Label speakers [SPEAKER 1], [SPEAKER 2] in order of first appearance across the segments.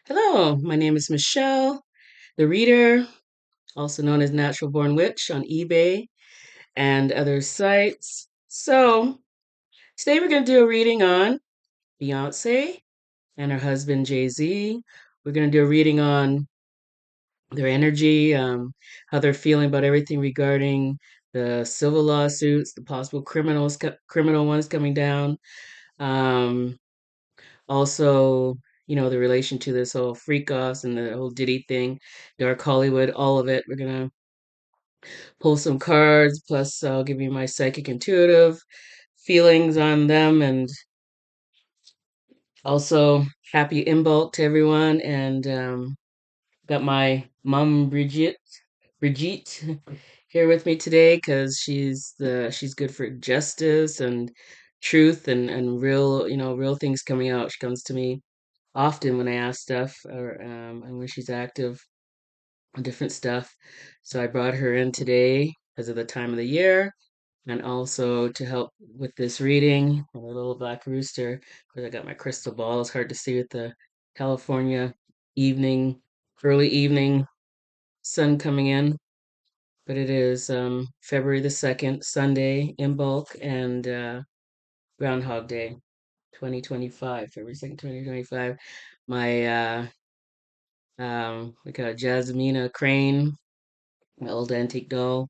[SPEAKER 1] Hello, my name is Michelle, the reader, also known as Natural Born Witch on eBay and other sites. So, today we're going to do a reading on Beyonce and her husband Jay Z. We're going to do a reading on their energy, how they're feeling about everything regarding the civil lawsuits, the possible criminal ones coming down. Um, Also, the relation to this whole freak offs and the whole Diddy thing, Dark Hollywood, all of it. We're gonna pull some cards, plus I'll give you my psychic intuitive feelings on them, and also happy Imbolc to everyone. And got my mom Brigitte here with me today because she's good for justice and truth and real real things coming out. She comes to me often when I ask stuff or and when she's active on different stuff. So I brought her in today because of the time of the year and also to help with this reading. A little black rooster because I got my crystal ball. It's hard to see with the California evening, early evening sun coming in. But it is February the 2nd, Sunday in bulk, and Groundhog Day 2025, February 2nd, 2025. My we got a Jasmina Crane, an old antique doll.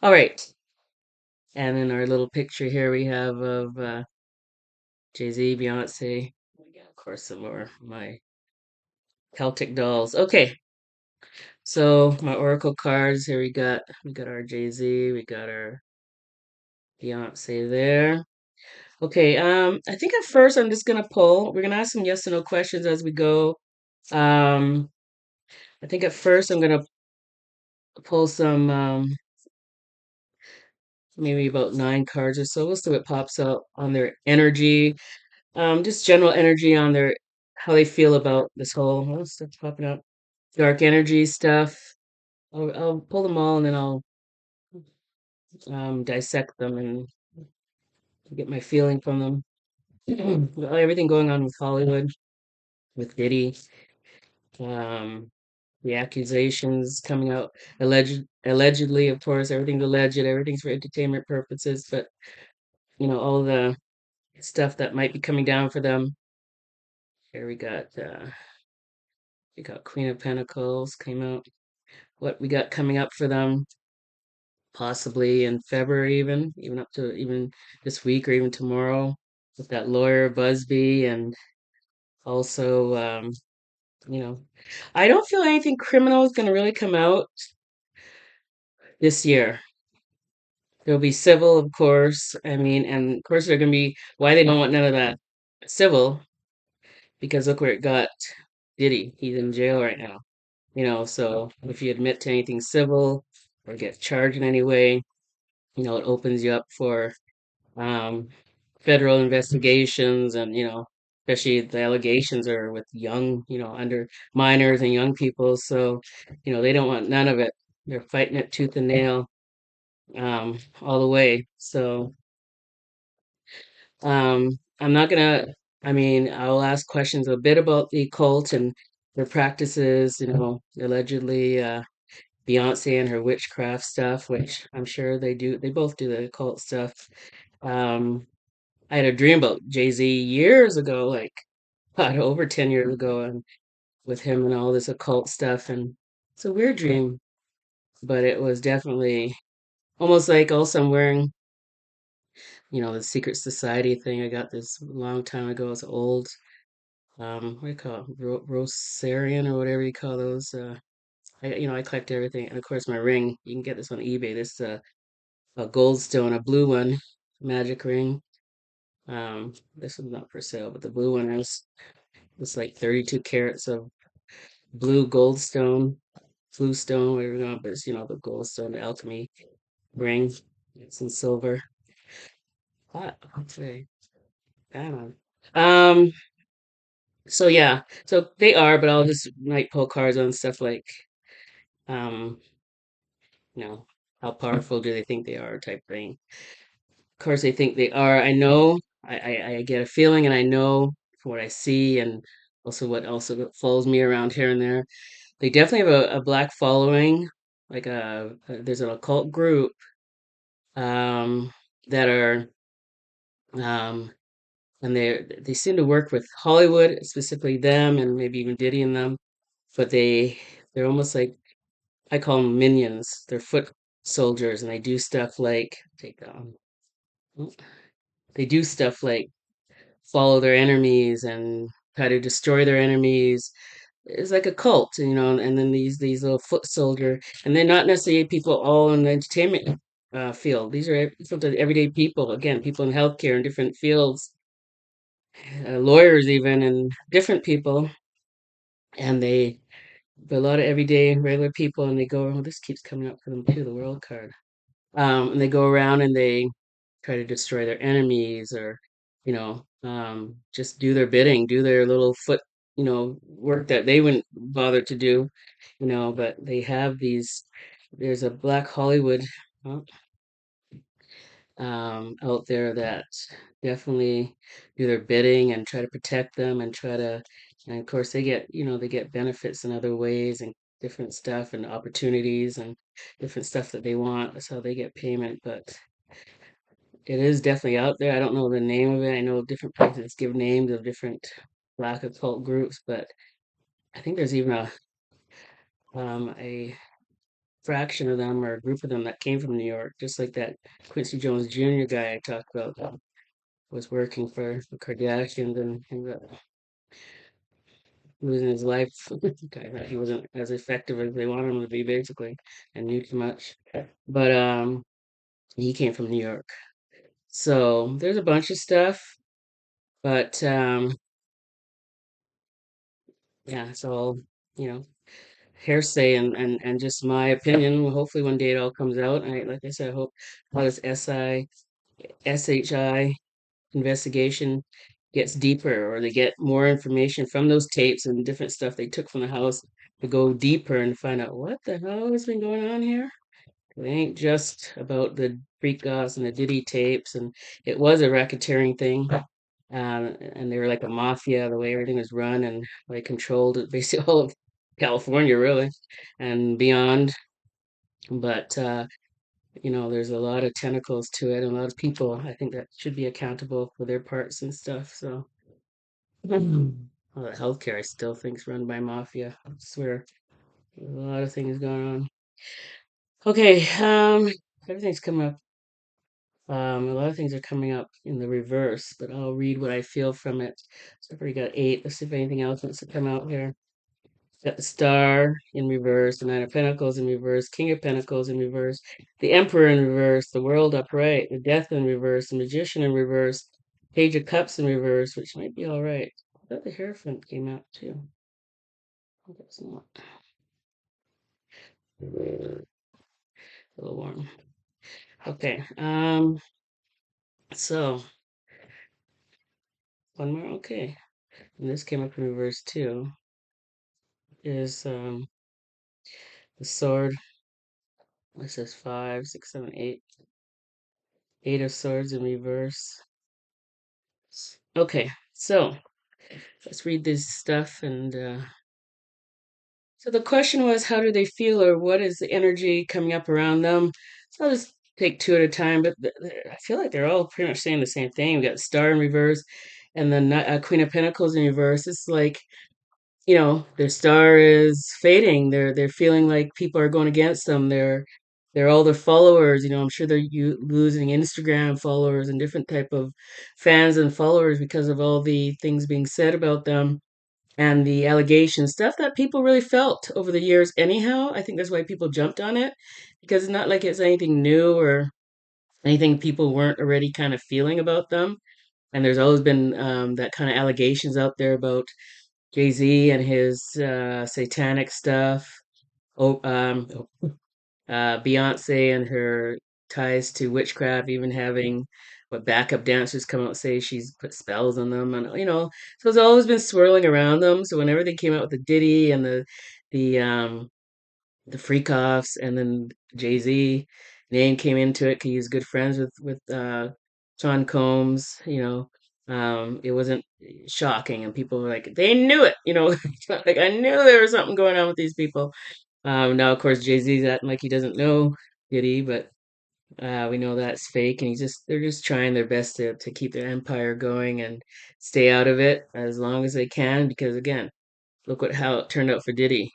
[SPEAKER 1] All right. And in our little picture here we have of Jay Z, Beyonce. We got, of course, some more of my Celtic dolls. Okay. So my Oracle cards here we got our Jay Z, we got our Beyonce there. Okay, I think at first I'm just gonna pull. We're gonna ask some yes or no questions as we go. Um, I think at first I'm gonna pull some maybe about 9 cards or so. We'll see what pops out on their energy, just general energy on their how they feel about this whole stuff's popping up, dark energy stuff. I'll pull them all and then I'll dissect them and get my feeling from them. Everything going on with Hollywood, with Diddy, um, the accusations coming out, allegedly, of course, everything's alleged, everything's for entertainment purposes, but all the stuff that might be coming down for them. Here we got Queen of Pentacles came out. What we got coming up for them, possibly in February, even up to even this week or even tomorrow, with that lawyer Busby, and also, you know, I don't feel anything criminal is going to really come out this year. There'll be civil, of course. I mean, and of course, they're going to be why they don't want none of that civil because look where it got Diddy. He's in jail right now. So if you admit to anything civil or get charged in any way, it opens you up for um, federal investigations and, especially the allegations are with young, under minors and young people. So, they don't want none of it. They're fighting it tooth and nail all the way. So, I'm not gonna, I mean, I'll ask questions a bit about the cult and their practices, allegedly, Beyonce and her witchcraft stuff, which I'm sure they both do the occult stuff. Um, I had a dream about Jay Z years ago, like God, over 10 years ago, and with him and all this occult stuff. And it's a weird dream, but it was definitely almost like also I'm wearing, the secret society thing. I got this a long time ago. It's old, what do you call it? Rosarian or whatever you call those. I collect everything. And of course, my ring, you can get this on eBay. This, a gold stone, a blue one, magic ring. This one's not for sale, but the blue one is it's like 32 carats of blue gold stone, blue stone, whatever you want, but it's the gold stone, the alchemy ring. It's in silver. Hot. Okay. Damn. Um, so yeah, so they are, but I'll just might pull cards on stuff like um, you know, how powerful do they think they are type thing. Of course they think they are. I know I get a feeling and I know from what I see and Also, what also follows me around here and there. They definitely have a black following. Like there's an occult group um, that are um, and they seem to work with Hollywood, specifically them, and maybe even Diddy and them. But they're almost like I call them minions. They're foot soldiers, and they do stuff like they do stuff like follow their enemies and try to destroy their enemies. It's like a cult, and then these little foot soldier, and they're not necessarily people all in the entertainment field. These are everyday people, again, people in healthcare in different fields, lawyers even, and different people, and but a lot of everyday regular people, and they go. Oh, this keeps coming up for them too, the world card. And they go around and they try to destroy their enemies, or just do their bidding, do their little foot, work that they wouldn't bother to do, but they have these. There's a Black Hollywood uh, out there that definitely do their bidding and try to protect them and try to, and of course they get benefits in other ways and different stuff and opportunities and different stuff that they want. That's how they get payment, but it is definitely out there. I don't know the name of it. I know different places give names of different black occult groups, but I think there's even a fraction of them or a group of them that came from New York, just like that Quincy Jones Jr. guy I talked about that was working for the Kardashians and ended up losing his life. Guy that he wasn't as effective as they wanted him to be, basically, and knew too much. But he came from New York, so there's a bunch of stuff. But yeah, it's all you know hearsay and just my opinion. Well, hopefully one day it all comes out. Like I said, I hope all this SHI investigation gets deeper, or they get more information from those tapes and different stuff they took from the house to go deeper and find out what the hell has been going on here. It ain't just about the freak offs and the Diddy tapes, and it was a racketeering thing. And they were like a mafia, the way everything was run, and they controlled basically all of California, really, and beyond. But there's a lot of tentacles to it, and a lot of people I think that should be accountable for their parts and stuff. So, all the healthcare I still think is run by mafia. I swear, there's a lot of things going on. Okay, everything's coming up. A lot of things are coming up in the reverse, but I'll read what I feel from it. So I've already got 8. Let's see if anything else wants to come out here. Got the Star in reverse, the Nine of Pentacles in reverse, King of Pentacles in reverse, the Emperor in reverse, the World upright, the Death in reverse, the Magician in reverse, Page of Cups in reverse, which might be all right. I thought the Hierophant came out too. I think it's not. A little warm. Okay. So one more. Okay. And this came up in reverse too. Is the Sword. This says 5, 6, 7, 8. 8 of Swords in reverse. Okay, so let's read this stuff. And so the question was, how do they feel, or what is the energy coming up around them? So I'll just take two at a time, but I feel like they're all pretty much saying the same thing. We got Star in reverse, and then Queen of Pentacles in reverse. It's like their star is fading. They're feeling like people are going against them. They're all their followers. I'm sure they're losing Instagram followers and different type of fans and followers because of all the things being said about them and the allegations, stuff that people really felt over the years. Anyhow, I think that's why people jumped on it, because it's not like it's anything new or anything people weren't already kind of feeling about them. And there's always been that kind of allegations out there about Jay Z and his satanic stuff. Oh, Beyonce and her ties to witchcraft, even having what backup dancers come out and say she's put spells on them, and so it's always been swirling around them. So when everything came out with the Diddy and the the freak offs, and then Jay Z name came into it because he's good friends with Sean Combs, It wasn't shocking, and people were like, they knew it, like I knew there was something going on with these people. Now, of course, Jay Z's acting like he doesn't know Diddy, but we know that's fake, and they're just trying their best to keep their empire going and stay out of it as long as they can, because again, look what how it turned out for Diddy.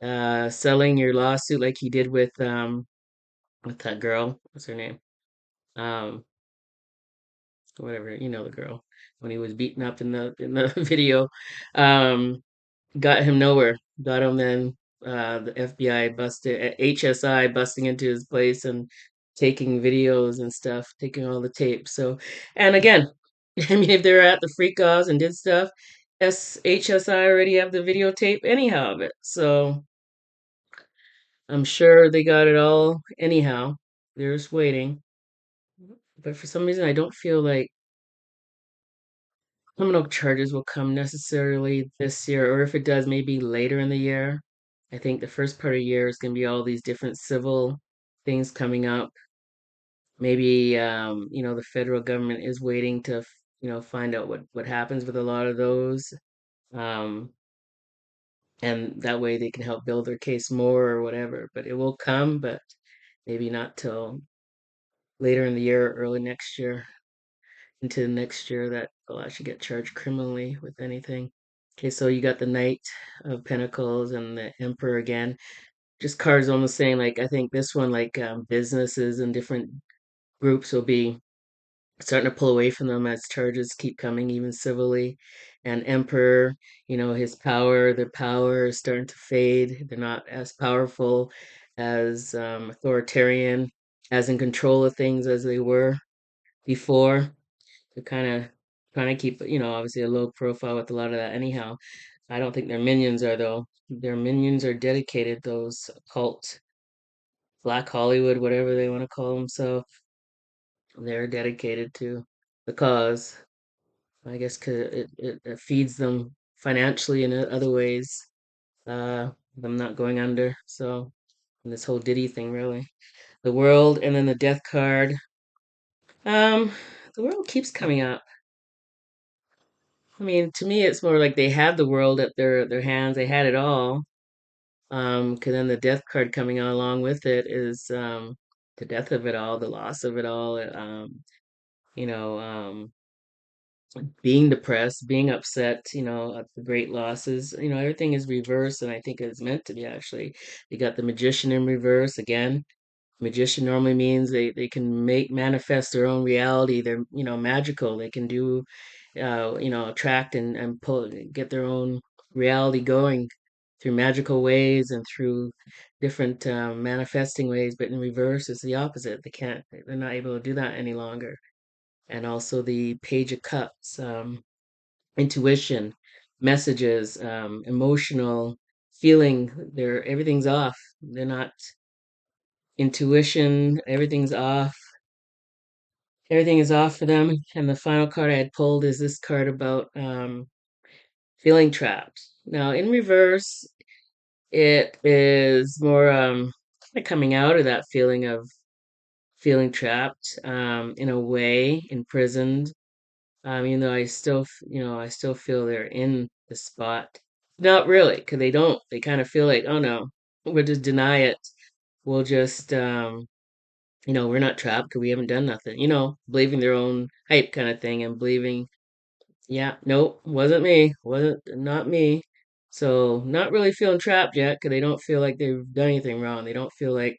[SPEAKER 1] Selling your lawsuit like he did with that girl, what's her name? Um, Whatever, the girl when he was beaten up in the video. Um, got him nowhere. Got him then the FBI busted HSI busting into his place and taking videos and stuff, taking all the tape. So, and again, I mean, if they were at the freak offs and did stuff, HSI already have the videotape anyhow of it. So I'm sure they got it all anyhow. They're just waiting. But for some reason, I don't feel like criminal charges will come necessarily this year, or if it does, maybe later in the year. I think the first part of the year is going to be all these different civil things coming up. Maybe the federal government is waiting to find out what happens with a lot of those, um, and that way they can help build their case more or whatever. But it will come, but maybe not till later in the year, or early next year, into the next year that they'll actually get charged criminally with anything. Okay, so you got the Knight of Pentacles and the Emperor again. Just cards almost saying like I think this one like businesses and different groups will be starting to pull away from them as charges keep coming, even civilly. And Emperor, their power is starting to fade. They're not as powerful, as authoritarian, as in control of things as they were before. They're kind of trying to keep, obviously a low profile with a lot of that. Anyhow, I don't think their minions are though. Their minions are dedicated, those occult, Black Hollywood, whatever they want to call themselves. They're dedicated to the cause. I guess 'cause it feeds them financially in other ways. Them not going under. So and this whole Diddy thing, really, the world, and then the death card. Um, the world keeps coming up. I mean, to me, it's more like they had the world at their hands. They had it all. 'Cause then the death card coming on along with it is the death of it all, the loss of it all. You know, being depressed, being upset. At the great losses. Everything is reversed, and I think it's meant to be actually. You got the magician in reverse again. Magician normally means they can make manifest their own reality. They're magical. They can do attract and pull, get their own reality going through magical ways and through different manifesting ways. But in reverse, it's the opposite. They're not able to do that any longer. And also the Page of Cups, intuition, messages, emotional feeling. Everything's off. They're not intuition. Everything's off. Everything is off for them. And the final card I had pulled is this card about feeling trapped. Now, in reverse, it is more kind of coming out of that feeling of feeling trapped, in a way, imprisoned. Even though I still feel they're in the spot. Not really, because they don't. They kind of feel like, oh no, we'll just deny it. We'll just, we're not trapped because we haven't done nothing. Believing their own hype kind of thing and believing, yeah, nope, wasn't me, wasn't not me. So not really feeling trapped yet because they don't feel like they've done anything wrong. They don't feel like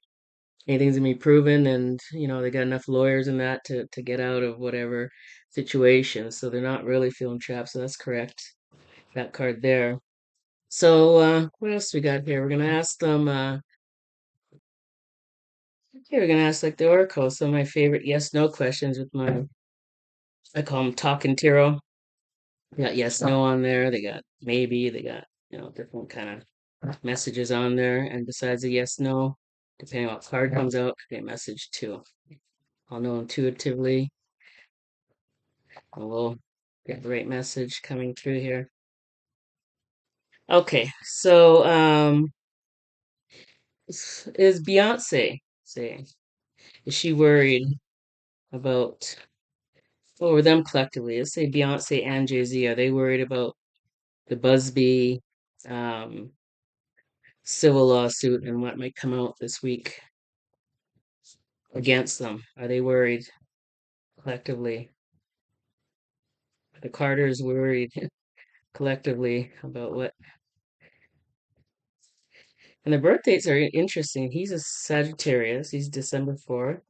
[SPEAKER 1] anything's gonna be proven, and they got enough lawyers in that to get out of whatever situation. So they're not really feeling trapped. So that's correct. That card there. So what else we got here? We're gonna ask them. Okay, we're gonna ask like the Oracle. Some of my favorite yes/no questions with my, I call them talking tarot. They got yes, no on there. They got maybe. They got different kind of messages on there. And besides the yes, no, depending on what card comes out, could be a message too. I'll know intuitively. And we'll get the right message coming through here. Okay, so is Beyonce saying? Is she worried about or them collectively. Let's say Beyonce and Jay Z. Are they worried about the Busby um, civil lawsuit and what might come out this week against them? Are they worried collectively? Are the Carters worried collectively about what? And the birth dates are interesting. He's a Sagittarius. He's December 4th.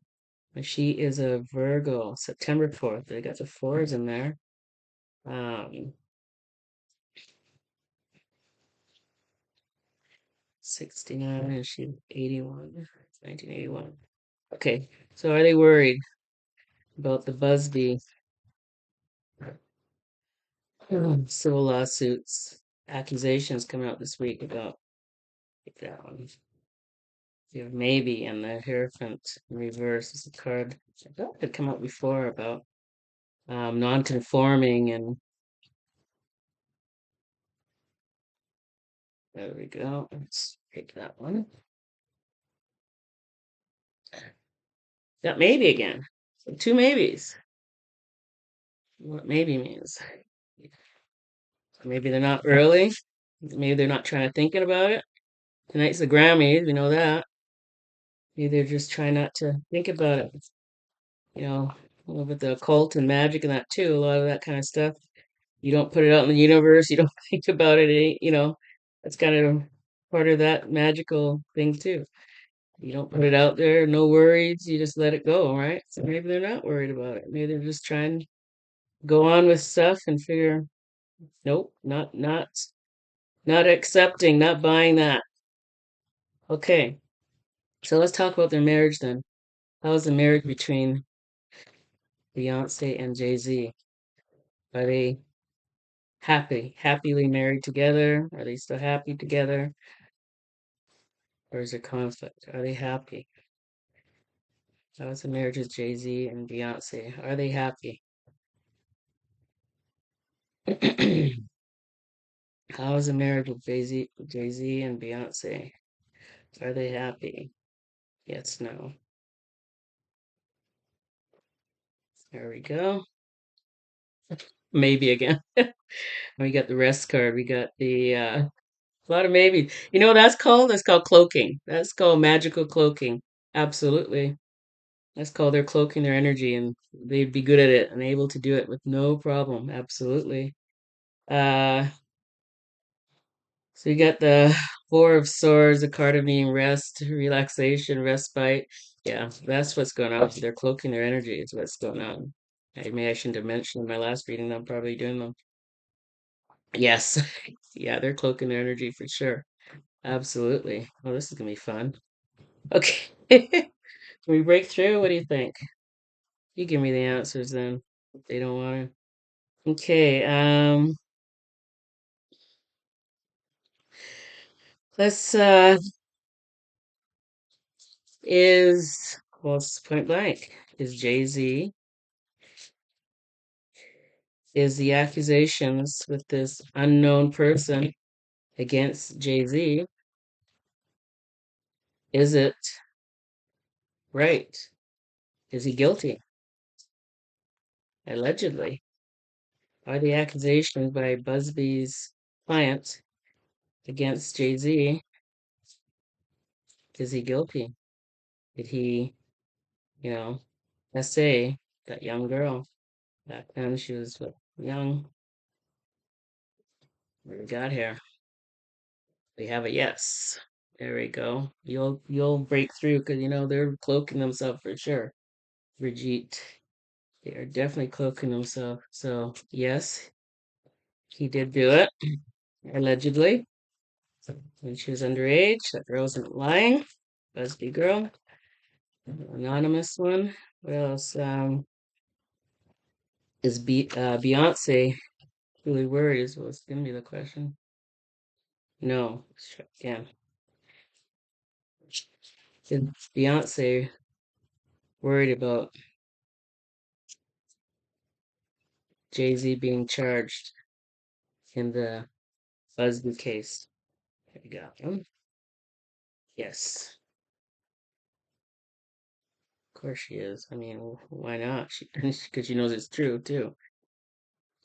[SPEAKER 1] And she is a Virgo, September 4th. They got the fours in there. Um, 69 and she's 81, 1981. Okay, so are they worried about the Busby civil lawsuits, accusations coming out this week about that one? You have maybe and the Hierophant in reverse is a card I thought had come out before about non-conforming, and there we go. Let's take that one. Got maybe again. So two maybes. What maybe means. Maybe they're not early. Maybe they're not trying to thinking about it. Tonight's the Grammys, we know that. Maybe they're just trying not to think about it. You know, a little bit the occult and magic and that too. A lot of that kind of stuff. You don't put it out in the universe. You don't think about it. That's kind of part of that magical thing too. You don't put it out there. No worries. You just let it go, right? So maybe they're not worried about it. Maybe they're just trying to go on with stuff and figure, nope, not accepting, not buying that. Okay, so let's talk about their marriage then. How's the marriage between Beyonce and Jay Z? Are they happily married together? Are they still happy together? Or is there conflict? Are they happy? How's the marriage with Jay Z and Beyonce? Are they happy? How's the marriage with Jay Z and Beyonce? Are they happy? Yes, no. There we go. Maybe again. We got the rest card. We got the a lot of maybe. You know what that's called? That's called cloaking. That's called magical cloaking. Absolutely. That's called they're cloaking their energy, and they'd be good at it and able to do it with no problem. Absolutely. Uh, so you got the Four of Swords, the card of being rest, relaxation, respite. Yeah, that's what's going on. They're cloaking their energy. Is what's going on. I shouldn't have mentioned in my last reading. I'm probably doing them. Yes. Yeah, they're cloaking their energy for sure. Absolutely. Oh, this is gonna be fun. Okay. Can we break through? What do you think? You give me the answers then. If they don't want to. Okay. Let's is well, it's point blank. Is Jay Z is the accusations with this unknown person against Jay Z? Is it right? Is he guilty? Allegedly. Are the accusations by Busby's client against Jay Z? Is he guilty? Did he, you know, SA that young girl back then? She was what, young. What we got here? We have a yes. There we go. You'll break through because you know they're cloaking themselves for sure. Brigitte, they are definitely cloaking themselves. So yes, he did do it allegedly when she was underage. That girl wasn't lying. Busby girl, anonymous one. What else? Beyonce really worried? Is what's gonna be the question. No, again. Is Beyonce worried about Jay Z being charged in the Busby case? There you go. Yes. course she is. I mean, why not? She, because she knows it's true too.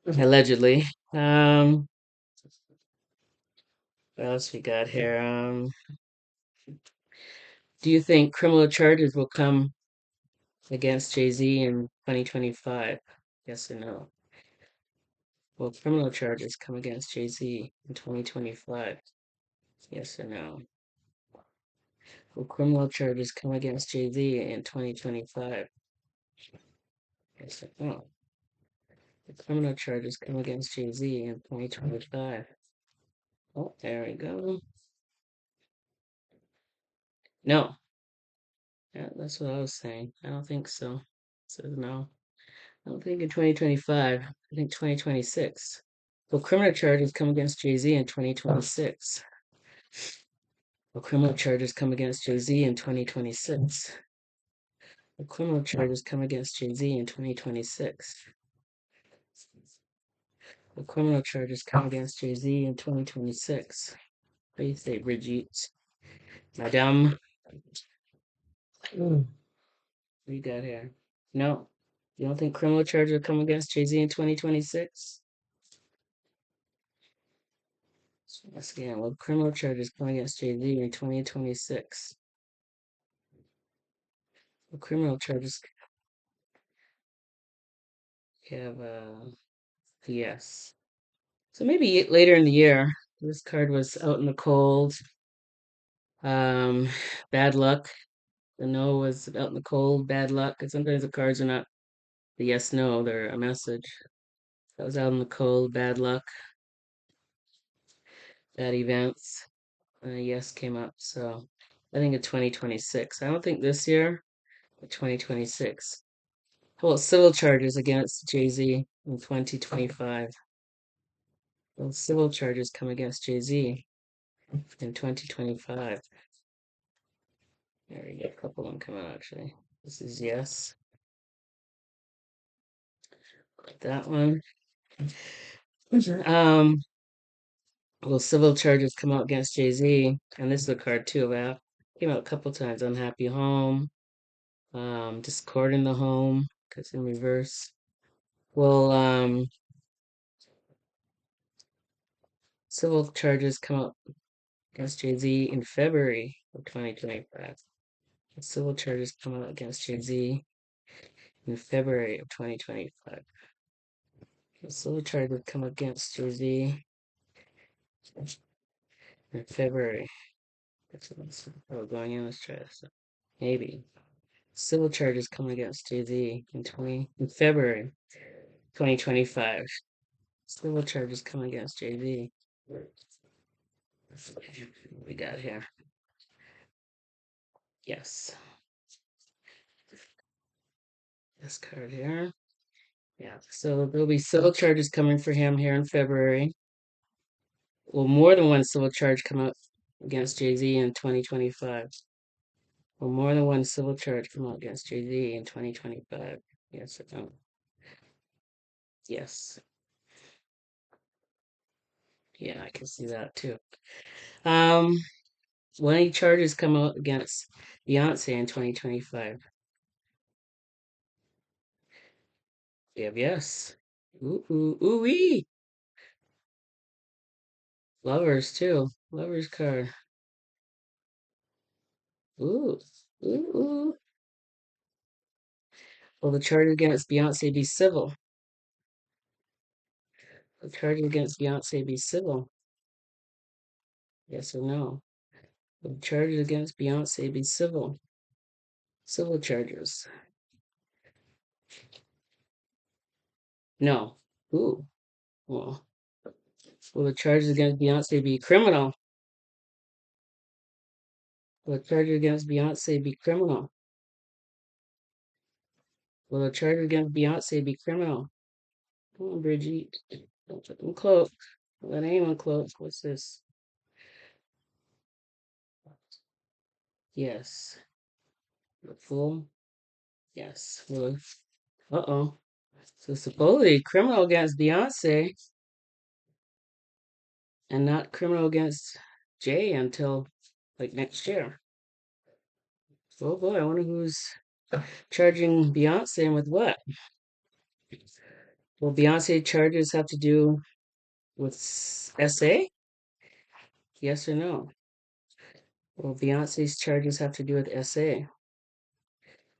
[SPEAKER 1] Allegedly. What else we got here? Do you think criminal charges will come against Jay Z in 2025? Yes or no? Will criminal charges come against Jay Z in 2025? Yes or no? Will criminal charges come against Jay Z in 2025? Yes or no? The criminal charges come against Jay Z in 2025. Oh, there we go. No. Yeah, that's what I was saying. I don't think so. So no. I don't think in 2025. I think 2026. Will criminal charges come against Jay Z in 2026? Will criminal charges come against Jay Z in 2026? Will criminal charges come against Jay Z in 2026? Will criminal charges come against Jay Z in 2026? What do you say, Brigitte? Madame? What do you got here? No. You don't think criminal charges will come against Jay Z in 2026? Once again, will criminal charges come against Jay Z in 2026? Will criminal charges have yes. So maybe later in the year. This card was out in the cold. Um, bad luck. The no was out in the cold, bad luck. Because sometimes the cards are not the yes, no, they're a message. That was out in the cold, bad luck, bad events. Yes came up. So I think in 2026. I don't think this year, but 2026. Well, civil charges against Jay Z in 2025. Well, civil charges come against Jay Z in 2025. There we go. A couple of them come out actually. This is yes. That one. Um, well, civil charges come out against Jay Z, and this is a card too. Well, came out a couple times. Unhappy home, discord in the home, because in reverse. Well, civil charges come out against Jay Z in February of 2025. Civil charges come out against Jay Z in February of 2025. Civil charges come against Jay Z in February. Oh, going in. Let's try this. Maybe civil charges come against Jay Z in February 2025. Civil charges come against Jay Z. We got here. Yes. This card here. Yeah. So there'll be civil charges coming for him here in February. Will more than one civil charge come out against Jay Z in 2025? Will more than one civil charge come out against Jay Z in 2025? Yes or no? Yes. Yeah, I can see that too. Um, will any charges come out against Beyonce in 2025? We have yes. Ooh, ooh, ooh, wee. Lovers too. Lovers card. Ooh, ooh, ooh. Will the charge against Beyonce be civil? Will the charge against Beyonce be civil? Yes or no? Will the charges against Beyonce be civil? Civil charges. No. Ooh. Well, will the charges against Beyonce be criminal? Will the charges against Beyonce be criminal? Will the charges against Beyonce be criminal? Come on, Brigitte. Don't let them cloak. Don't let anyone cloak. What's this? Yes. The fool? Yes. Well, uh-oh. So supposedly criminal against Beyonce and not criminal against Jay until like next year. Oh boy, I wonder who's Charging Beyonce with what? Well, Beyonce charges have to do with SA? Yes or no? Well, Beyonce's charges have to do with SA.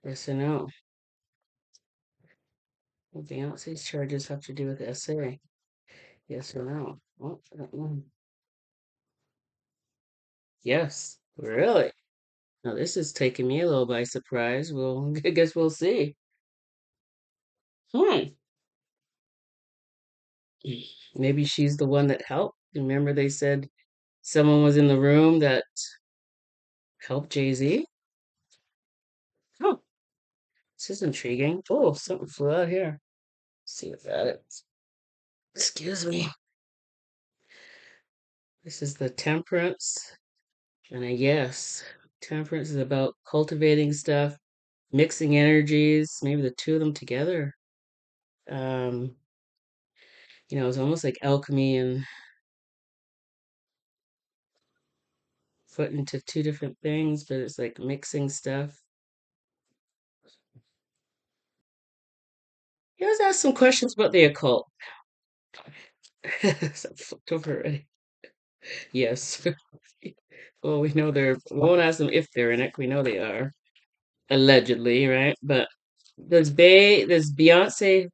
[SPEAKER 1] Yes or no? Well, Beyonce's charges have to do with SA. Yes or no? Oh, I don't know. Yes. Really? Now this is taking me a little by surprise. Well, I guess we'll see. Hmm. Maybe she's the one that helped. Remember they said someone was in the room that helped Jay Z? Oh, this is intriguing. Oh, something flew out here. Let's see what that is. Excuse me. This is the temperance. And I guess temperance is about cultivating stuff, mixing energies, maybe the two of them together. Um, it's almost like alchemy and put into two different things, but it's like mixing stuff. Yeah, let's ask some questions about the occult. So I flipped over already. Yes. Well, we won't ask them if they're in it. We know they are. Allegedly, right? But does Beyonce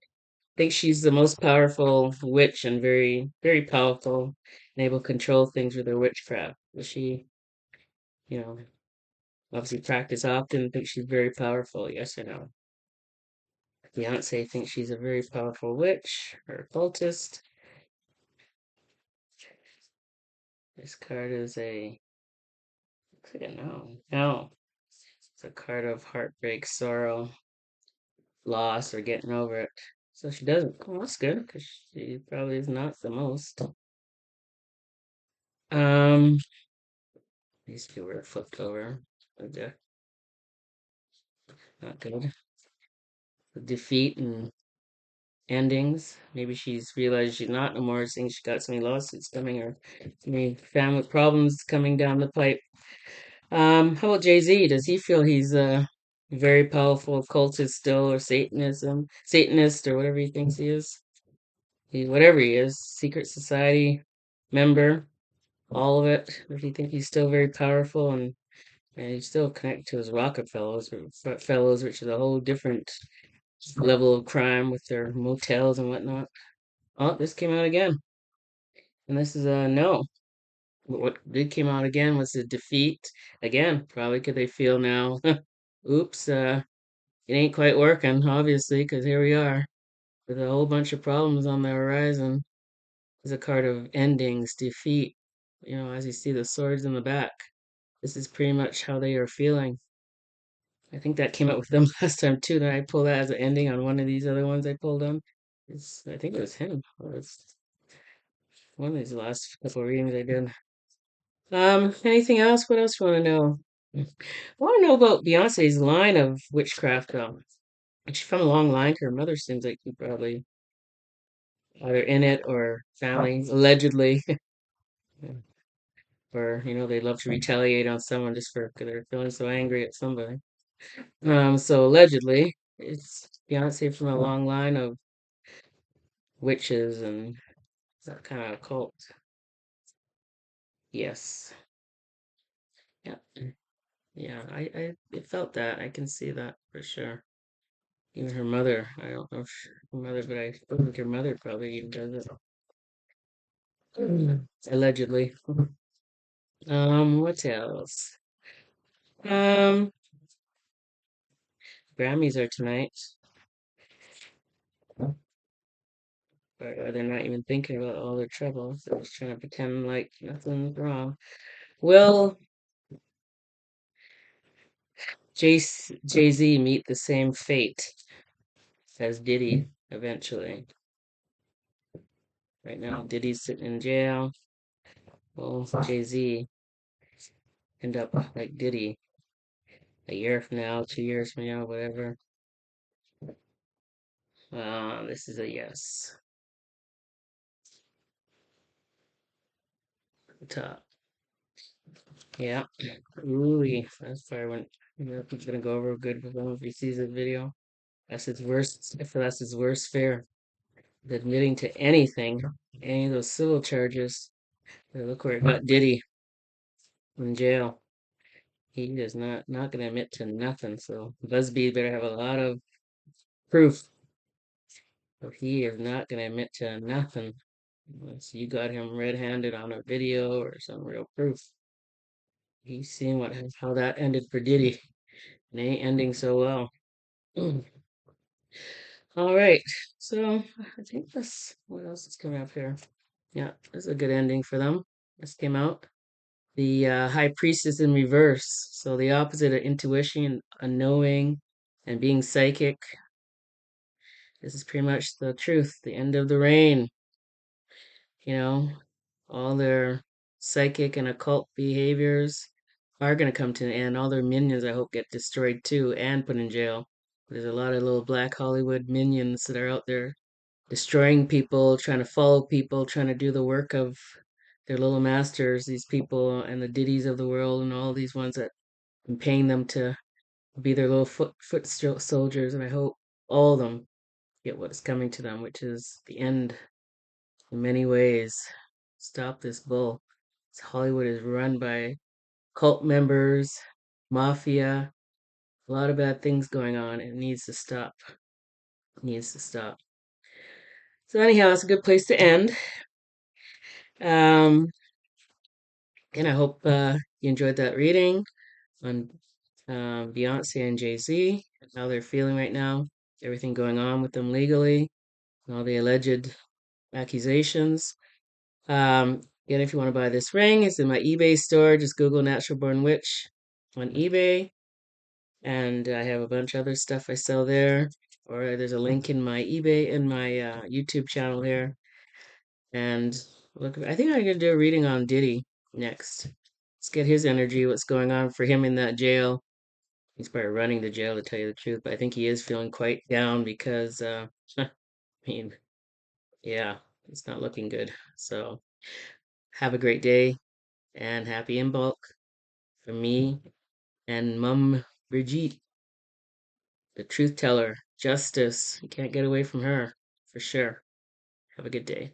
[SPEAKER 1] think she's the most powerful witch and very, very powerful and able to control things with her witchcraft? Does she, you know, obviously practice often, think she's very powerful? Yes or no? Beyonce thinks she's a very powerful witch or occultist. This card is looks like a no. No. It's a card of heartbreak, sorrow, loss, or getting over it. So she doesn't. Oh, that's good because she probably is not the most. Um, these two were flipped over. Okay, not good. The defeat and endings. Maybe she's realized she's not no more, seeing she got so many lawsuits coming or so many family problems coming down the pipe. How about Jay Z? Does he feel he's a very powerful occultist still, or Satanist, or whatever he thinks he is? Whatever he is, secret society member, all of it. Does he think he's still very powerful and he's still connected to his fellows, which is a whole different level of crime with their motels and whatnot. Oh, this came out again, and this is a no. What did came out again was a defeat again. Probably could they feel now? Oops, it ain't quite working, obviously, because here we are with a whole bunch of problems on the horizon. There's a card of endings, defeat. As you see the swords in the back, this is pretty much how they are feeling. I think that came up with them last time too. That I pulled that as an ending on one of these other ones I pulled on. I think it was him. Or it's one of these last couple of readings I did. Anything else? What else you want to know? I want to know about Beyonce's line of witchcraft. She's from a long line. Her mother seems like she probably either in it or family, allegedly. Or they love to retaliate on someone just for because they're feeling so angry at somebody. So allegedly, it's Beyonce from a long line of witches and that kind of cult. Yes, yeah, yeah. I felt that. I can see that for sure. Even her mother. I don't know if her mother, but I think her mother probably even does it. Allegedly. What else? Um, Grammys are tonight, but they're not even thinking about all their troubles. They're just trying to pretend like nothing's wrong. Will Jay Z meet the same fate as Diddy eventually? Right now, Diddy's sitting in jail. Will Jay Z end up like Diddy a year from now, 2 years from now, whatever? This is a yes. Top. Yeah. Ooh, that's far went. He's gonna go over good with him if he sees the video. That's his worst. If that's his worst fear, admitting to anything, any of those civil charges. Look where it got Diddy in jail. He is not gonna admit to nothing. So Busby better have a lot of proof. But he is not gonna admit to nothing unless you got him red-handed on a video or some real proof. He's seen what how that ended for Diddy. It ain't ending so well. All right. So I think that's what else is coming up here. Yeah, that's a good ending for them. This came out. The High Priestess in reverse. So the opposite of intuition, knowing, and being psychic. This is pretty much the truth. The end of the reign. You know, all their psychic and occult behaviors are going to come to an end. All their minions, I hope, get destroyed too and put in jail. There's a lot of little black Hollywood minions that are out there destroying people, trying to follow people, trying to do the work of their little masters, these people and the Diddies of the world and all these ones that are paying them to be their little soldiers. And I hope all of them get what is coming to them, which is the end in many ways. Stop this bull. This Hollywood is run by cult members, mafia, a lot of bad things going on. It needs to stop. It needs to stop. So anyhow, it's a good place to end. Um, and I hope you enjoyed that reading on Beyonce and Jay Z, how they're feeling right now, everything going on with them legally, and all the alleged accusations. Again, if you want to buy this ring, it's in my eBay store. Just Google Natural Born Witch on eBay. And I have a bunch of other stuff I sell there. Or there's a link in my eBay and my YouTube channel here. And look, I think I'm gonna do a reading on Diddy next. Let's get his energy, what's going on for him in that jail. He's probably running the jail to tell you the truth, but I think he is feeling quite down because I mean, yeah, it's not looking good. So have a great day and happy in bulk from me and Mum Brigitte, the truth teller, justice. You can't get away from her for sure. Have a good day.